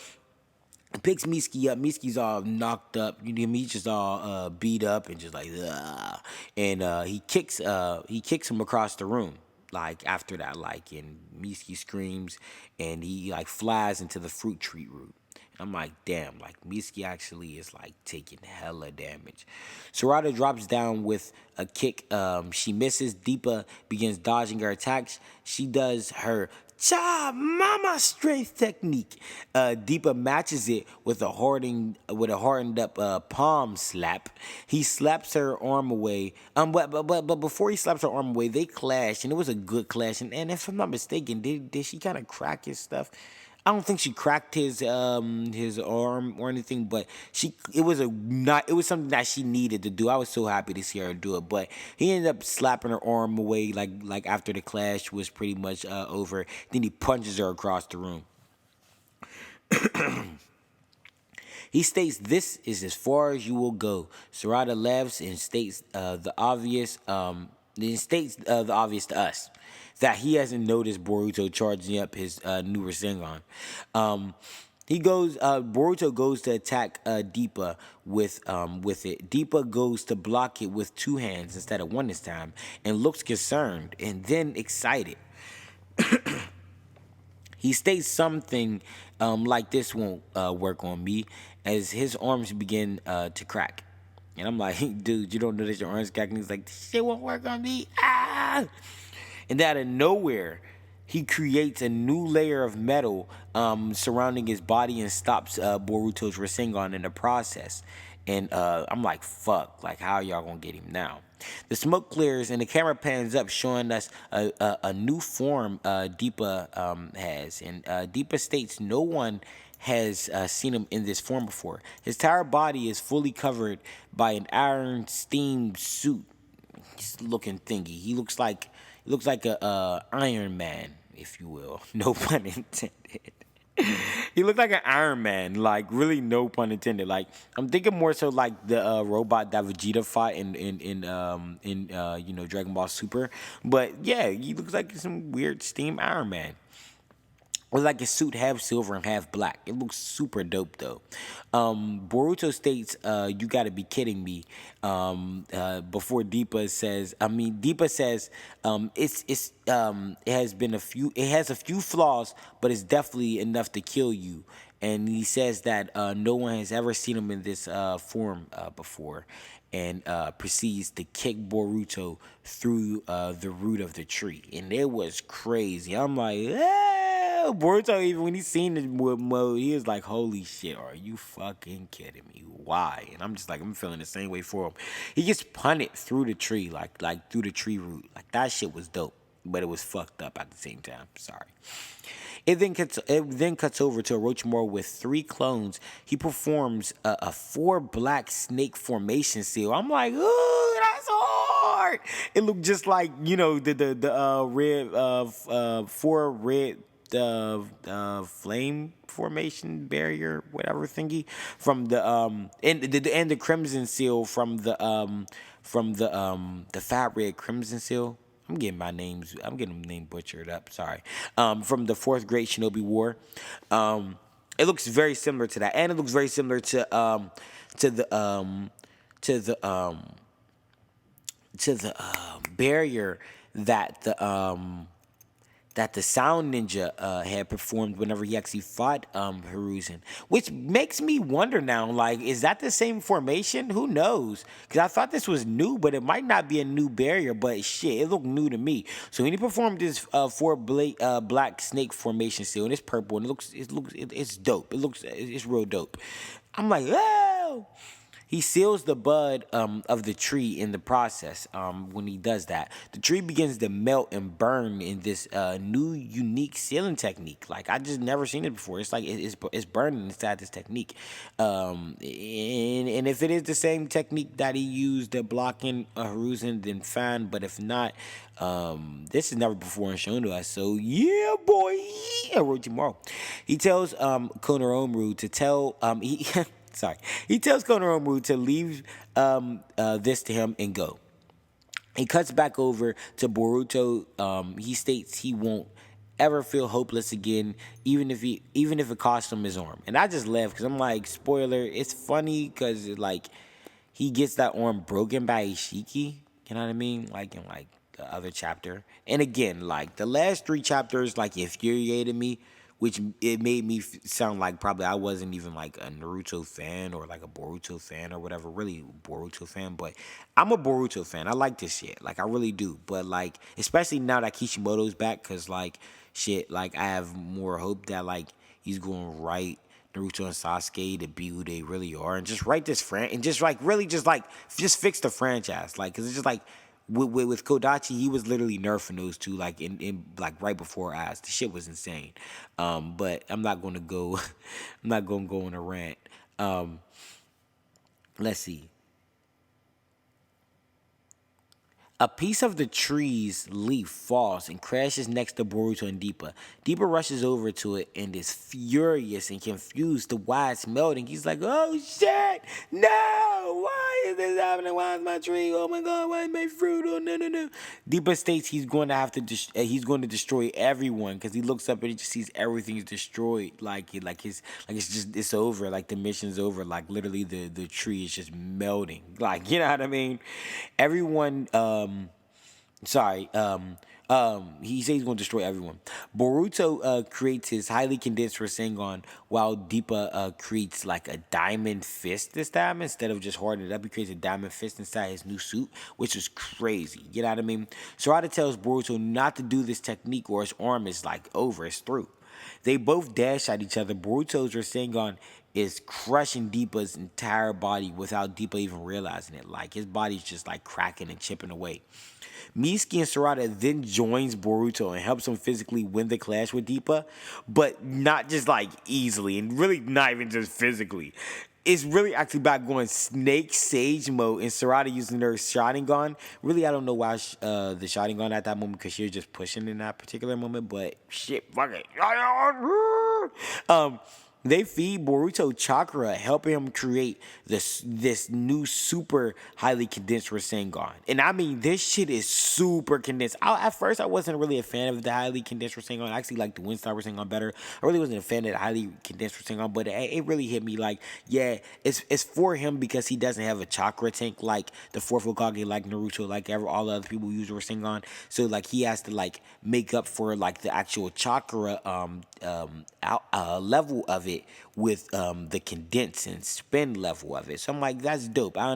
picks Mitsuki up. Mitsuki's all knocked up. You know, he's just all beat up and just like, ugh. And he kicks him across the room. Like after that, like, and Mitsuki screams, and he like flies into the fruit tree root. I'm like, damn, like Mitsuki actually is like taking hella damage. Sarada drops down with a kick. She misses. Deepa begins dodging her attacks. She does her cha mama strength technique. Deepa matches it with a hardened up palm slap. He slaps her arm away. But before he slaps her arm away, they clash, and it was a good clash. And if I'm not mistaken, did she kind of crack his stuff? I don't think she cracked his arm or anything, but it was something that she needed to do. I was so happy to see her do it, but he ended up slapping her arm away like after the clash was pretty much over. Then he punches her across the room. He states, "This is as far as you will go." Sarada laughs and states the obvious. The obvious to us, that he hasn't noticed Boruto charging up his new rasengan. Boruto goes to attack Deepa with it. Deepa goes to block it with two hands instead of one this time, and looks concerned and then excited. He states something like, "This won't work on me," as his arms begin to crack. And I'm like, dude, you don't know that your arms cracking? He's like, "This shit won't work on me." Ah! And out of nowhere, he creates a new layer of metal surrounding his body and stops Boruto's Rasengan in the process. And I'm like, fuck, like, how y'all gonna get him now? The smoke clears and the camera pans up, showing us a new form Deepa has. And Deepa states no one has seen him in this form before. His entire body is fully covered by an iron steam suit looking thingy. He looks like a Iron Man, if you will. No pun intended. He looked like an Iron Man, like really no pun intended. Like I'm thinking more so like the robot that Vegeta fought in Dragon Ball Super. But yeah, he looks like some weird steam Iron Man. It's like his suit half silver and half black. It looks super dope though. Boruto states, "You gotta be kidding me." Before Deepa says, it has a few flaws, but it's definitely enough to kill you. And he says that no one has ever seen him in this form before. and proceeds to kick Boruto through the root of the tree. And it was crazy. I'm like, Boruto, even when he seen the mode, he was like, holy shit, are you fucking kidding me? Why? And I'm just like, I'm feeling the same way for him. He gets punted through the tree, like through the tree root. Like, that shit was dope, but it was fucked up at the same time. Sorry. It then cuts over to Orochimaru with 3 clones. He performs a 4 black snake formation seal. I'm like, ooh, that's hard. It looked just like, the red 4 red flame formation barrier, whatever thingy, from the and the crimson seal from the fat red crimson seal. I'm getting them name butchered up. Sorry. From the Fourth Great Shinobi War. It looks very similar to that, and it looks very similar to the barrier that the Sound Ninja had performed whenever he actually fought Hiruzen, which makes me wonder now, like, is that the same formation? Who knows? Because I thought this was new, but it might not be a new barrier, but shit, it looked new to me. So when he performed this 4 black snake formation seal, and it's purple, and it's dope. It's real dope. I'm like, oh! He seals the bud of the tree in the process. When he does that, the tree begins to melt and burn in this new, unique sealing technique. Like, I just never seen it before. It's like it's burning inside this technique. And if it is the same technique that he used to blocking Hiruzen, then fine. But if not, this is never before shown to us. So yeah, boy, Orochimaru. He tells Konohamaru to tell he tells Konohamaru to leave this to him and go. He cuts back over to Boruto. He states he won't ever feel hopeless again, even if it costs him his arm. And I just laughed because I'm like, spoiler. It's funny because like he gets that arm broken by Ishiki. You know what I mean? Like in like the other chapter. And again, like the last 3 chapters, like infuriated me, which it made me sound like probably I wasn't even like a Naruto fan or like a Boruto fan or whatever, really Boruto fan, but I'm a Boruto fan. I like this shit. Like, I really do. But like, especially now that Kishimoto's back, because like, shit, like I have more hope that like he's going to write Naruto and Sasuke to be who they really are and just write this and just like really just fix the franchise. Like, because it's just like, with Kodachi, he was literally nerfing those two like in like right before our eyes. The shit was insane. But I'm not gonna go I'm not gonna go on a rant. Let's see. A piece of the tree's leaf falls and crashes next to Boruto and Deepa. Deepa rushes over to it and is furious and confused to why it's melting. He's like, oh shit, no, why is this happening? Why is my tree? Oh my god, why is my fruit? Oh no. Deepa states he's going to have to he's going to destroy everyone because he looks up and he just sees everything's destroyed. It's over. Like the mission's over. Like literally the tree is just melting. Like, you know what I mean? Everyone he says he's going to destroy everyone. Boruto creates his highly condensed rasengan while Deepa creates like a diamond fist this time. Instead of just hoarding it up, he creates a diamond fist inside his new suit, which is crazy. You know what I mean? Sarada tells Boruto not to do this technique or his arm is like over, it's through. They both dash at each other. Boruto's rasengan is crushing Deepa's entire body without Deepa even realizing it. Like, his body's just like cracking and chipping away. Mitsuki and Sarada then joins Boruto and helps him physically win the clash with Deepa, but not just like easily and really not even just physically. It's really actually about going Snake Sage mode and Sarada using her Sharingan. Really, I don't know why the Sharingan at that moment, because she was just pushing in that particular moment, but shit, fuck it. They feed Boruto chakra, helping him create this new super highly condensed Rasengan. And I mean, this shit is super condensed. At first, I wasn't really a fan of the highly condensed Rasengan. I actually liked the Windstar Rasengan better. I really wasn't a fan of the highly condensed Rasengan, but it really hit me like, yeah, it's for him because he doesn't have a chakra tank like the fourth Hokage, like Naruto, like all the other people who use Rasengan. So like he has to like make up for like the actual chakra level of of it with the condense and spin level of it. So I'm like, that's dope. I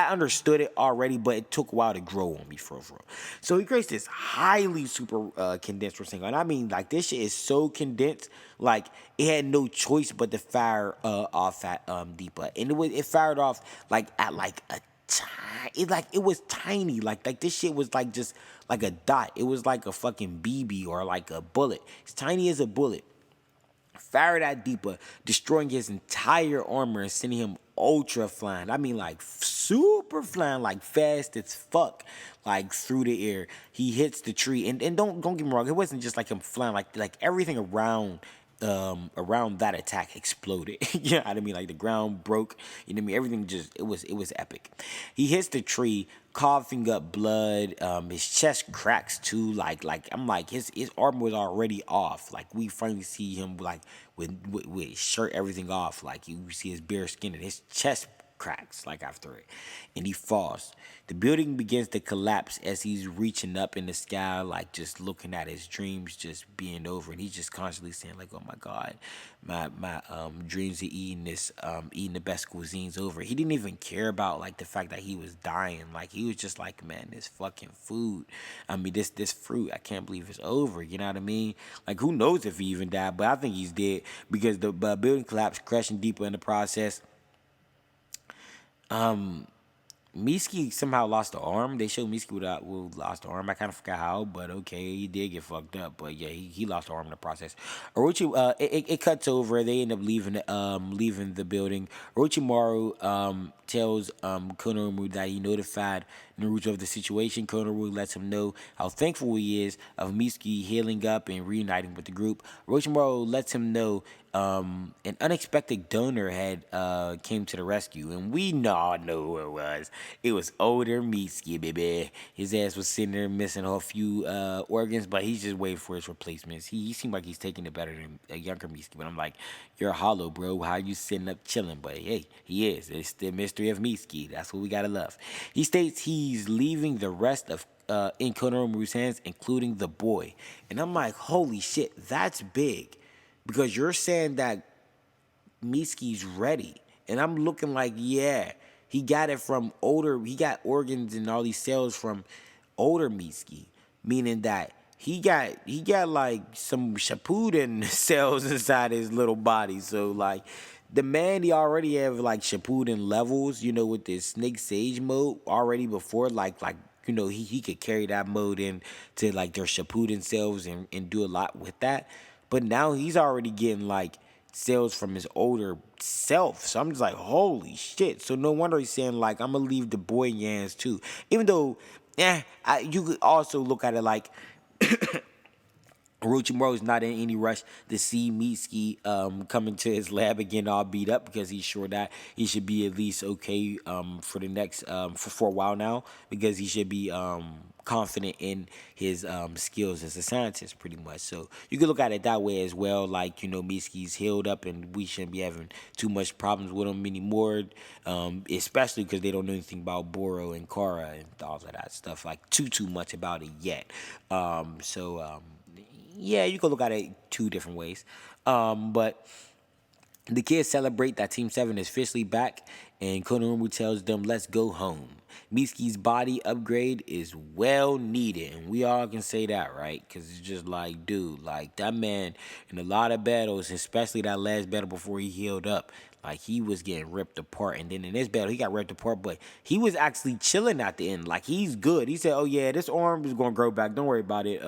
understood it already, but it took a while to grow on me for real. So he creates this highly super condensed Rasengan. And I mean, like, this shit is so condensed, like it had no choice but to fire off at Deepa, and it fired off like at like a it was tiny, like this shit was like just like a dot. It was like a fucking BB or like a bullet. It's tiny as a bullet. Fired at Deepa, destroying his entire armor and sending him ultra flying. I mean, like super flying, like fast as fuck, like through the air. He hits the tree, and don't get me wrong, it wasn't just like him flying, like everything around that attack exploded. You know what I mean? Like the ground broke. You know what I mean? Everything just it was epic. He hits the tree, coughing up blood. His chest cracks too. Like I'm like his armor was already off. Like we finally see him like with his shirt everything off. Like you see his bare skin and his chest cracks like after it, and he falls. The building begins to collapse as he's reaching up in the sky, like just looking at his dreams just being over, and he's just constantly saying like, oh my god, my dreams of eating the best cuisines over. He didn't even care about like the fact that he was dying. Like he was just like, man, this fucking food, I mean this fruit, I can't believe it's over. You know what I mean? Like who knows if he even died, but I think he's dead because the building collapsed, crushing Deepa in the process. Miski somehow lost the arm. They showed Miski without lost the arm. I kind of forgot how, but okay, he did get fucked up. But yeah, he lost the arm in the process. Orochi, it cuts over. They end up leaving the building. Orochimaru tells Konohamaru that he notified Naruto of the situation. Konohamaru lets him know how thankful he is of Miski healing up and reuniting with the group. Orochimaru lets him know an unexpected donor had came to the rescue, and we all know who it was. It was older Mitsuki, baby. His ass was sitting there missing a few organs, but he's just waiting for his replacements. He seemed like he's taking it better than a younger Mitsuki, but I'm like, you're hollow, bro. How you sitting up chilling? But hey, he is. It's the mystery of Mitsuki. That's what we gotta love. He states he's leaving the rest of in Konohamaru's hands, including the boy, and I'm like, holy shit, that's big. Because you're saying that Mitsuki's ready. And I'm looking like, yeah, he got got organs and all these cells from older Mitsuki. Meaning that he got like some Shippuden cells inside his little body. So like the man, he already have like Shippuden levels, with this Snake Sage mode already before, like he could carry that mode into like their Shippuden cells and do a lot with that. But now he's already getting like cells from his older self. So I'm just like, holy shit. So no wonder he's saying like, I'm gonna leave the boy in your hands too. Even though, you could also look at it like Orochimaru's not in any rush to see Mitsuki coming to his lab again all beat up, because he's sure that he should be at least okay for the next for a while now, because he should be confident in his skills as a scientist pretty much. So you can look at it that way as well, like Mitsuki's healed up and we shouldn't be having too much problems with him anymore, especially because they don't know anything about Boro and Kara and all of that stuff, like too much about it yet. Yeah, you can look at it two different ways. But the kids celebrate that Team 7 is officially back, and Konohamaru tells them, let's go home. Mitsuki's body upgrade is well needed, and we all can say that, right? Because it's just like, dude, like that man in a lot of battles, especially that last battle before he healed up, like he was getting ripped apart. And then in this battle, he got ripped apart, but he was actually chilling at the end. Like he's good. He said, oh yeah, this arm is going to grow back. Don't worry about it.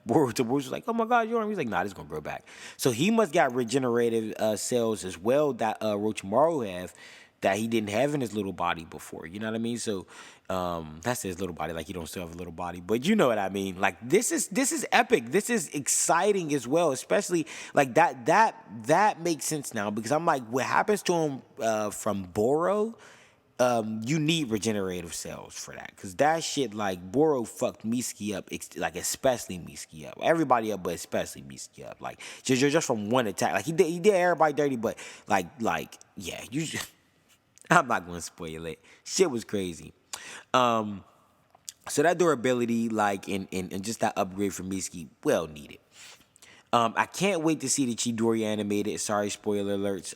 Boruto was like, oh my God, your arm. He's like, nah, this is going to grow back. So he must got regenerative cells as well that Orochimaru have, that he didn't have in his little body before. You know what I mean? So that's his little body, like he don't still have a little body, but you know what I mean. Like this is epic. This is exciting as well, especially like that makes sense now, because I'm like, what happens to him from Boro? You need regenerative cells for that, because that shit, like Boro fucked Mitsuki up, like especially Mitsuki up, everybody up, but especially Mitsuki up, like just from one attack. Like he did everybody dirty, but like yeah, you. I'm not gonna spoil it. Shit was crazy. So that durability, like, and just that upgrade for Mitsuki, well needed. I can't wait to see the Chidori animated. Sorry, spoiler alerts.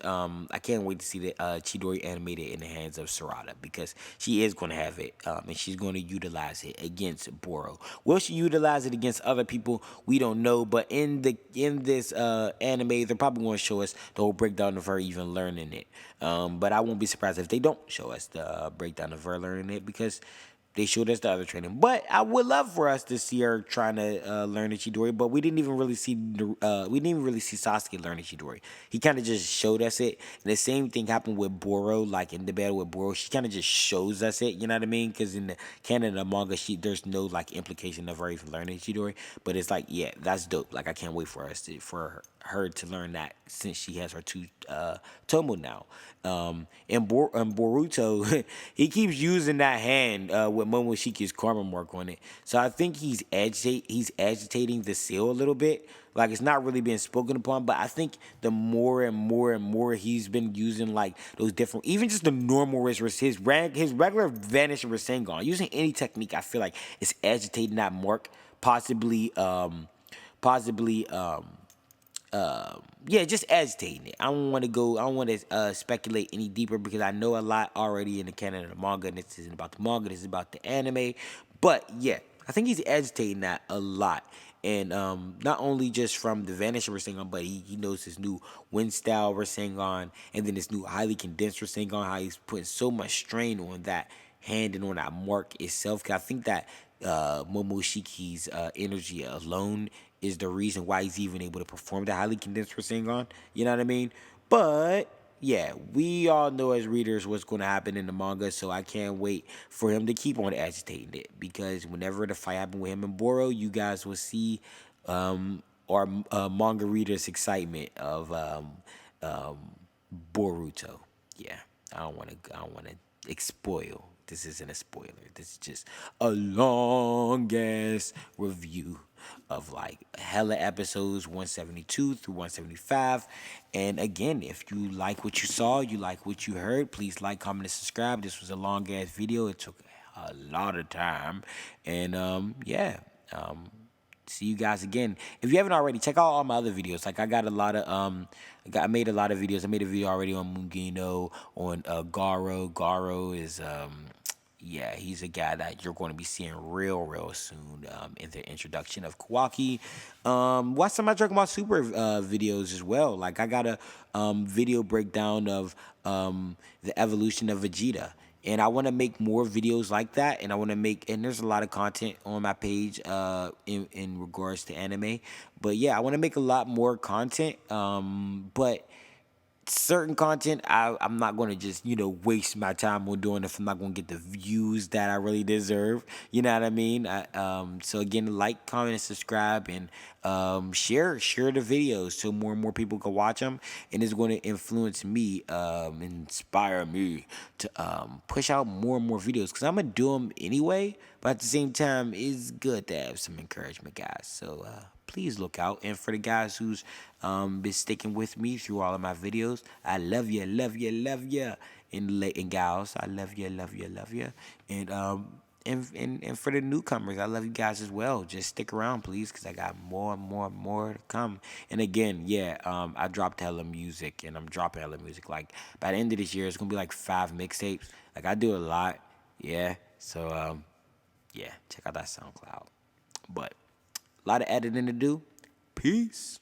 I can't wait to see the Chidori animated in the hands of Sarada, because she is going to have it, and she's going to utilize it against Boro. Will she utilize it against other people? We don't know. But in this anime, they're probably going to show us the whole breakdown of her even learning it. But I won't be surprised if they don't show us the breakdown of her learning it, because they showed us the other training. But I would love for us to see her trying to learn the Chidori. But we didn't even really see Sasuke learn the Chidori. He kind of just showed us it. And the same thing happened with Boro. Like in the battle with Boro, she kind of just shows us it. You know what I mean? Because in the canon of the manga, there's no like implication of her even learning Chidori. But it's like, yeah, that's dope. Like I can't wait for her to learn that, since she has her two Tomo now. In Boruto, he keeps using that hand with Momoshiki's karma mark on it. So I think he's agitating the seal a little bit. Like it's not really being spoken upon, but I think the more and more and more he's been using like those different, even just the normal his regular vanishing Rasengan, using any technique, I feel like it's agitating that mark, possibly yeah, just agitating it. I don't want to go. I don't want to speculate any deeper, because I know a lot already in the canon of the manga. And this isn't about the manga. This is about the anime. But yeah, I think he's agitating that a lot. And not only just from the Vanishing Rasengan, but he knows his new Wind Style Rasengan, and then his new highly condensed Rasengan. How he's putting so much strain on that hand and on that mark itself. 'Cause I think that Momoshiki's energy alone is the reason why he's even able to perform the highly condensed Rasengan. You know what I mean? But yeah, we all know as readers what's going to happen in the manga, so I can't wait for him to keep on agitating it, because whenever the fight happens with him and Boro, you guys will see our manga readers' excitement of Boruto. Yeah, I don't want to spoil. This isn't a spoiler. This is just a long ass review of like hella episodes 172 through 175. And again, if you like what you saw, you like what you heard, please like, comment, and subscribe. This was a long ass video. It took a lot of time. And yeah. See you guys again. If you haven't already, check out all my other videos. Like I got a lot of I made a lot of videos. I made a video already on Mungino, on Garo. Garo is yeah, he's a guy that you're going to be seeing real soon in the introduction of Kawaki. Watch some of my Dragon Ball Super videos as well. Like I got a video breakdown of the evolution of Vegeta. And I want to make more videos like that. And I want to and there's a lot of content on my page in regards to anime. But yeah, I want to make a lot more content. But certain content I'm not going to just waste my time on doing if I'm not going to get the views that I really deserve. You know what I mean? So again, like, comment, and subscribe, and share the videos so more and more people can watch them, and it's going to influence me, inspire me to push out more and more videos, because I'm gonna do them anyway. But at the same time, it's good to have some encouragement, guys. So please look out. And for the guys who's been sticking with me through all of my videos, I love you, love you, love you. And gals, I love you, love you, love you. And for the newcomers, I love you guys as well. Just stick around, please, because I got more and more and more to come. And again, yeah, I dropped hella music, and I'm dropping hella music. Like, by the end of this year, it's going to be like 5 mixtapes. Like, I do a lot, yeah. So, yeah, check out that SoundCloud. But a lot of editing to do. Peace.